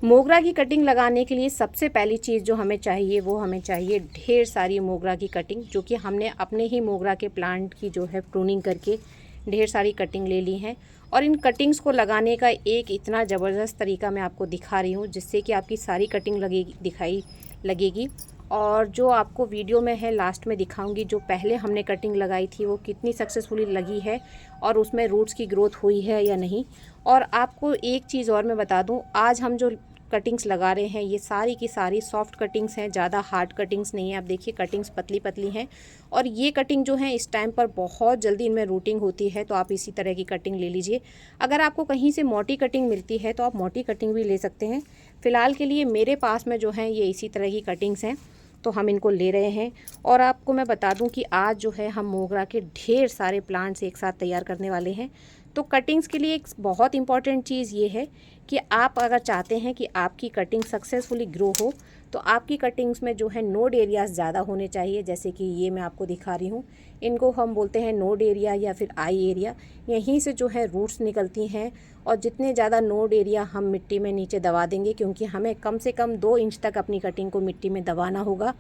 मोगरा की कटिंग लगाने के लिए सबसे पहली चीज़ जो हमें चाहिए वो हमें चाहिए ढेर सारी मोगरा की कटिंग, जो कि हमने अपने ही मोगरा के प्लांट की जो है प्रूनिंग करके ढेर सारी कटिंग ले ली हैं। और इन कटिंग्स को लगाने का एक इतना ज़बरदस्त तरीका मैं आपको दिखा रही हूँ, जिससे कि आपकी सारी कटिंग लगेगी। और जो आपको वीडियो में है लास्ट में दिखाऊंगी, जो पहले हमने कटिंग लगाई थी वो कितनी सक्सेसफुली लगी है और उसमें रूट्स की ग्रोथ हुई है या नहीं। और आपको एक चीज़ और मैं बता दूं, आज हम जो कटिंग्स लगा रहे हैं ये सारी की सारी सॉफ्ट कटिंग्स हैं, ज़्यादा हार्ड कटिंग्स नहीं है। आप देखिए कटिंग्स पतली पतली हैं, और ये कटिंग जो है इस टाइम पर बहुत जल्दी इनमें रूटिंग होती है, तो आप इसी तरह की कटिंग ले लीजिए। अगर आपको कहीं से मोटी कटिंग मिलती है तो आप मोटी कटिंग भी ले सकते हैं। फ़िलहाल के लिए मेरे पास में जो है ये इसी तरह की कटिंग्स हैं, तो हम इनको ले रहे हैं। और आपको मैं बता दूं कि आज जो है हम मोगरा के ढेर सारे प्लांट्स एक साथ तैयार करने वाले हैं। तो कटिंग्स के लिए एक बहुत इंपॉर्टेंट चीज़ ये है कि आप अगर चाहते हैं कि आपकी कटिंग सक्सेसफुली ग्रो हो, तो आपकी कटिंग्स में जो है नोड एरियाज़ ज़्यादा होने चाहिए। जैसे कि ये मैं आपको दिखा रही हूँ, इनको हम बोलते हैं नोड एरिया या फिर आई एरिया। यहीं से जो है रूट्स निकलती हैं, और जितने ज़्यादा नोड एरिया हम मिट्टी में नीचे दबा देंगे, क्योंकि हमें कम से कम 2 इंच तक अपनी कटिंग को मिट्टी में दबाना होगा,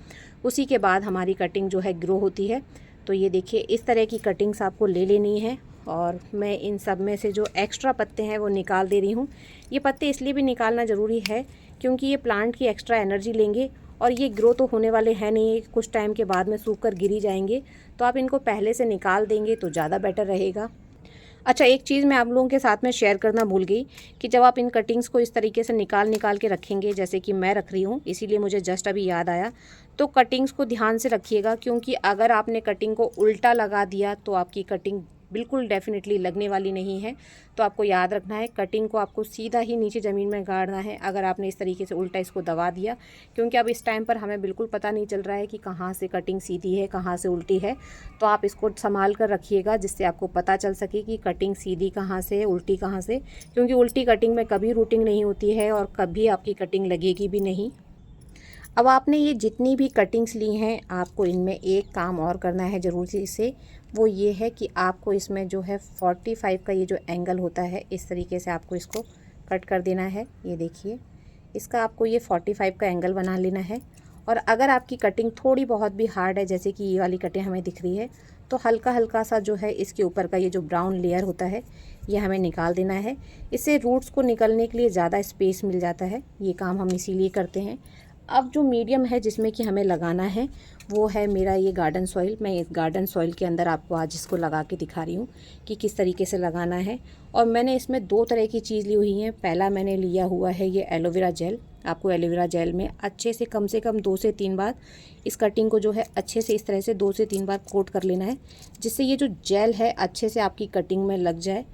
उसी के बाद हमारी कटिंग जो है ग्रो होती है। तो ये देखिए इस तरह की कटिंग्स आपको ले लेनी है। और मैं इन सब में से जो एक्स्ट्रा पत्ते हैं वो निकाल दे रही हूँ। ये पत्ते इसलिए भी निकालना ज़रूरी है क्योंकि ये प्लांट की एक्स्ट्रा एनर्जी लेंगे, और ये ग्रो तो होने वाले हैं नहीं, कुछ टाइम के बाद में सूख कर गिरी जाएंगे। तो आप इनको पहले से निकाल देंगे तो ज़्यादा बेटर रहेगा। अच्छा, एक चीज़ मैं आप लोगों के साथ में शेयर करना भूल गई कि जब आप इन कटिंग्स को इस तरीके से निकाल के रखेंगे, जैसे कि मैं रख रही हूँ, इसीलिए मुझे जस्ट अभी याद आया, तो कटिंग्स को ध्यान से रखिएगा, क्योंकि अगर आपने कटिंग को उल्टा लगा दिया तो आपकी कटिंग बिल्कुल डेफिनेटली लगने वाली नहीं है। तो आपको याद रखना है, कटिंग को आपको सीधा ही नीचे ज़मीन में गाड़ना है अगर आपने इस तरीके से उल्टा इसको दबा दिया, क्योंकि अब इस टाइम पर हमें बिल्कुल पता नहीं चल रहा है कि कहाँ से कटिंग सीधी है कहाँ से उल्टी है। तो आप इसको संभाल कर रखिएगा, जिससे आपको पता चल सके कि कटिंग सीधी कहाँ से है, उल्टी कहाँ से, क्योंकि उल्टी कटिंग में कभी रूटिंग नहीं होती है और कभी आपकी कटिंग लगेगी भी नहीं। अब आपने ये जितनी भी कटिंग्स ली हैं, आपको इनमें एक काम और करना है ज़रूरी से, वो ये है कि आपको इसमें जो है 45 का ये जो एंगल होता है, इस तरीके से आपको इसको कट कर देना है। ये देखिए, इसका आपको ये 45 का एंगल बना लेना है। और अगर आपकी कटिंग थोड़ी बहुत भी हार्ड है, जैसे कि ये वाली कटिंग हमें दिख रही है, तो हल्का हल्का सा जो है इसके ऊपर का ये जो ब्राउन लेयर होता है ये हमें निकाल देना है। इससे रूट्स को निकलने के लिए ज़्यादा स्पेस मिल जाता है। ये काम हम इसीलिए करते हैं। अब जो मीडियम है जिसमें कि हमें लगाना है वो है मेरा ये गार्डन सॉइल। मैं इस गार्डन सॉइल के अंदर आपको आज इसको लगा के दिखा रही हूँ कि किस तरीके से लगाना है। और मैंने इसमें 2 तरह की चीज़ ली हुई है। पहला मैंने लिया हुआ है ये एलोवेरा जेल। आपको एलोवेरा जेल में अच्छे से कम 2 से 3 बार इस कटिंग को जो है अच्छे से इस तरह से 2 से 3 बार कोट कर लेना है, जिससे ये जो जेल है अच्छे से आपकी कटिंग में लग जाए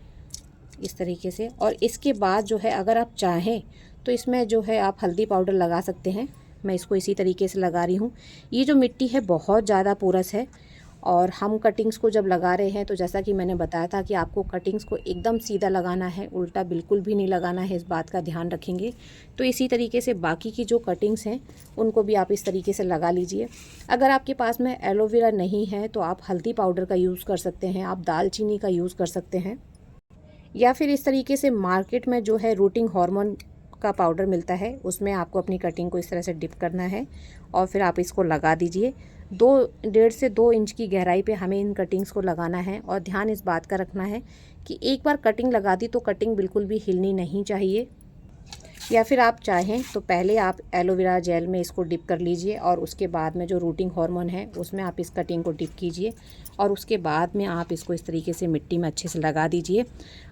इस तरीके से। और इसके बाद जो है अगर आप चाहें तो इसमें जो है आप हल्दी पाउडर लगा सकते हैं। मैं इसको इसी तरीके से लगा रही हूँ। ये जो मिट्टी है बहुत ज़्यादा पोरस है, और हम कटिंग्स को जब लगा रहे हैं तो जैसा कि मैंने बताया था कि आपको कटिंग्स को एकदम सीधा लगाना है, उल्टा बिल्कुल भी नहीं लगाना है, इस बात का ध्यान रखेंगे। तो इसी तरीके से बाकी की जो कटिंग्स हैं उनको भी आप इस तरीके से लगा लीजिए। अगर आपके पास में एलोवेरा नहीं है तो आप हल्दी पाउडर का यूज़ कर सकते हैं, आप दालचीनी का यूज़ कर सकते हैं, या फिर इस तरीके से मार्केट में जो है रूटिंग हार्मोन का पाउडर मिलता है, उसमें आपको अपनी कटिंग को इस तरह से डिप करना है और फिर आप इसको लगा दीजिए। 1.5 से 2 इंच की गहराई पे हमें इन कटिंग्स को लगाना है। और ध्यान इस बात का रखना है कि एक बार कटिंग लगा दी तो कटिंग बिल्कुल भी हिलनी नहीं चाहिए। या फिर आप चाहें तो पहले आप एलोवेरा जेल में इसको डिप कर लीजिए, और उसके बाद में जो रूटिंग हार्मोन है उसमें आप इस कटिंग को डिप कीजिए, और उसके बाद में आप इसको इस तरीके से मिट्टी में अच्छे से लगा दीजिए।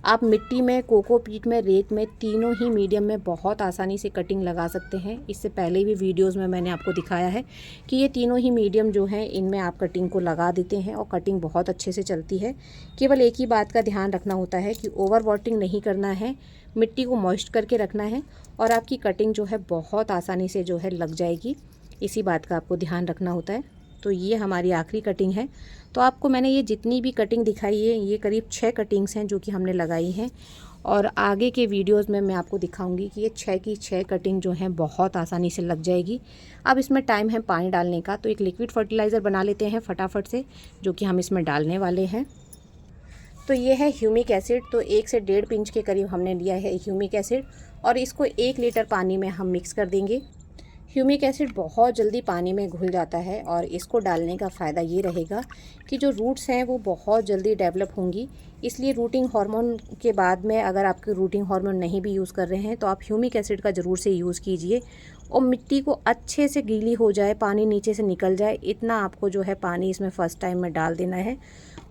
आप मिट्टी में, कोकोपीट में, रेत में, तीनों ही मीडियम में बहुत आसानी से कटिंग लगा सकते हैं। इससे पहले भी वीडियोज़ में मैंने आपको दिखाया है कि ये तीनों ही मीडियम जो हैं इनमें आप कटिंग को लगा देते हैं और कटिंग बहुत अच्छे से चलती है। केवल एक ही बात का ध्यान रखना होता है कि ओवर वाटरिंग नहीं करना है, मिट्टी को मॉइस्ट करके रखना है, और आपकी कटिंग जो है बहुत आसानी से जो है लग जाएगी। इसी बात का आपको ध्यान रखना होता है। तो ये हमारी आखिरी कटिंग है। तो आपको मैंने ये जितनी भी कटिंग दिखाई है ये करीब 6 कटिंग्स हैं जो कि हमने लगाई हैं, और आगे के वीडियोस में मैं आपको दिखाऊंगी कि ये 6 की 6 कटिंग जो हैं बहुत आसानी से लग जाएगी। अब इसमें टाइम है पानी डालने का, तो एक लिक्विड फर्टिलाइज़र बना लेते हैं फटाफट से, जो कि हम इसमें डालने वाले हैं। तो ये है ह्यूमिक एसिड। तो 1 से 1.5 पिंच के करीब हमने लिया है ह्यूमिक एसिड, और इसको 1 लीटर पानी में हम मिक्स कर देंगे। ह्यूमिक एसिड बहुत जल्दी पानी में घुल जाता है और इसको डालने का फ़ायदा ये रहेगा कि जो रूट्स हैं वो बहुत जल्दी डेवलप होंगी। इसलिए रूटिंग हार्मोन के बाद में अगर आपके रूटिंग हार्मोन नहीं भी यूज़ कर रहे हैं तो आप ह्यूमिक एसिड का ज़रूर से यूज़ कीजिए और मिट्टी को अच्छे से गीली हो जाए, पानी नीचे से निकल जाए, इतना आपको जो है पानी इसमें फ़र्स्ट टाइम में डाल देना है।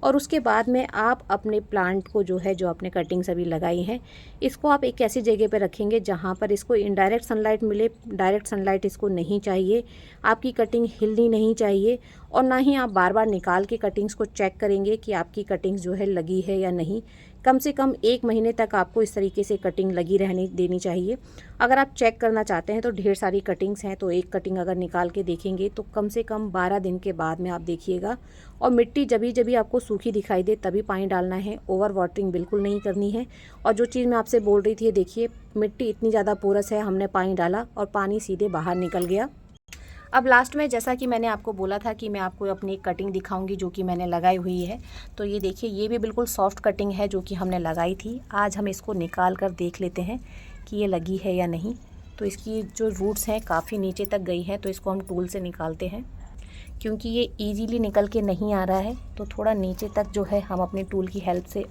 और उसके बाद में आप अपने प्लांट को जो है, जो आपने कटिंग्स अभी लगाई हैं, इसको आप एक ऐसी जगह पे रखेंगे जहाँ पर इसको इनडायरेक्ट सनलाइट मिले। डायरेक्ट सनलाइट इसको नहीं चाहिए, आपकी कटिंग हिलनी नहीं चाहिए और ना ही आप बार बार निकाल के कटिंग्स को चेक करेंगे कि आपकी कटिंग्स जो है लगी है या नहीं। कम से कम 1 महीने तक आपको इस तरीके से कटिंग लगी रहनी देनी चाहिए। अगर आप चेक करना चाहते हैं तो ढेर सारी कटिंग्स हैं, तो एक कटिंग अगर निकाल के देखेंगे तो कम से कम 12 दिन के बाद में आप देखिएगा। और मिट्टी जभी जभी आपको सूखी दिखाई दे तभी पानी डालना है, ओवर वाटरिंग बिल्कुल नहीं करनी है। और जो चीज़ मैं आपसे बोल रही थी, देखिए मिट्टी इतनी ज़्यादा पोरस है, हमने पानी डाला और पानी सीधे बाहर निकल गया। अब लास्ट में जैसा कि मैंने आपको बोला था कि मैं आपको अपनी एक कटिंग दिखाऊंगी जो कि मैंने लगाई हुई है। तो ये देखिए, ये भी बिल्कुल सॉफ्ट कटिंग है जो कि हमने लगाई थी। आज हम इसको निकाल कर देख लेते हैं कि ये लगी है या नहीं। तो इसकी जो रूट्स हैं काफ़ी नीचे तक गई हैं, तो इसको हम टूल से निकालते हैं। क्योंकि ये ईजीली निकल के नहीं आ रहा है तो थोड़ा नीचे तक जो है हम अपने टूल की हेल्प से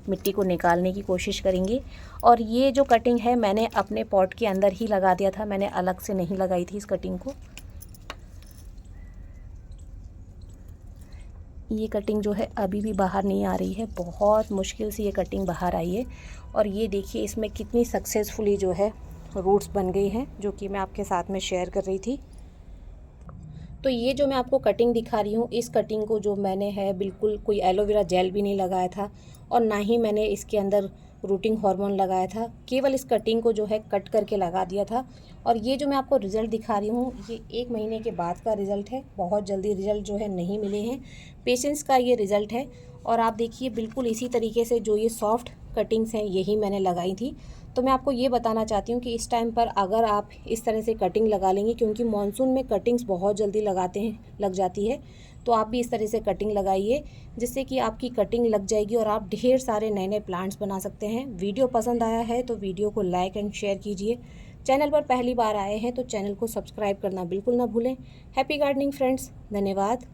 मिट्टी को निकालने की कोशिश करेंगे। और ये जो कटिंग है मैंने अपने पॉट के अंदर ही लगा दिया था, मैंने अलग से नहीं लगाई थी इस कटिंग को। ये कटिंग जो है अभी भी बाहर नहीं आ रही है, बहुत मुश्किल से ये कटिंग बाहर आई है। और ये देखिए इसमें कितनी सक्सेसफुली जो है रूट्स बन गई हैं, जो कि मैं आपके साथ में शेयर कर रही थी। तो ये जो मैं आपको कटिंग दिखा रही हूँ, इस कटिंग को जो मैंने है बिल्कुल कोई एलोवेरा जेल भी नहीं लगाया था और ना ही मैंने इसके अंदर रूटिंग हार्मोन लगाया था, केवल इस कटिंग को जो है कट करके लगा दिया था। और ये जो मैं आपको रिज़ल्ट दिखा रही हूँ, ये 1 महीने के बाद का रिज़ल्ट है। बहुत जल्दी रिज़ल्ट जो है नहीं मिले हैं, पेशेंस का ये रिज़ल्ट है। और आप देखिए बिल्कुल इसी तरीके से जो ये सॉफ्ट कटिंग्स हैं यही मैंने लगाई थी। तो मैं आपको ये बताना चाहती हूँ कि इस टाइम पर अगर आप इस तरह से कटिंग लगा लेंगे, क्योंकि मानसून में कटिंग्स बहुत जल्दी लग जाती है, तो आप भी इस तरह से कटिंग लगाइए जिससे कि आपकी कटिंग लग जाएगी और आप ढेर सारे नए नए प्लांट्स बना सकते हैं। वीडियो पसंद आया है तो वीडियो को लाइक एंड शेयर कीजिए। चैनल पर पहली बार आए हैं तो चैनल को सब्सक्राइब करना बिल्कुल ना भूलें। हैप्पी गार्डनिंग फ्रेंड्स, धन्यवाद।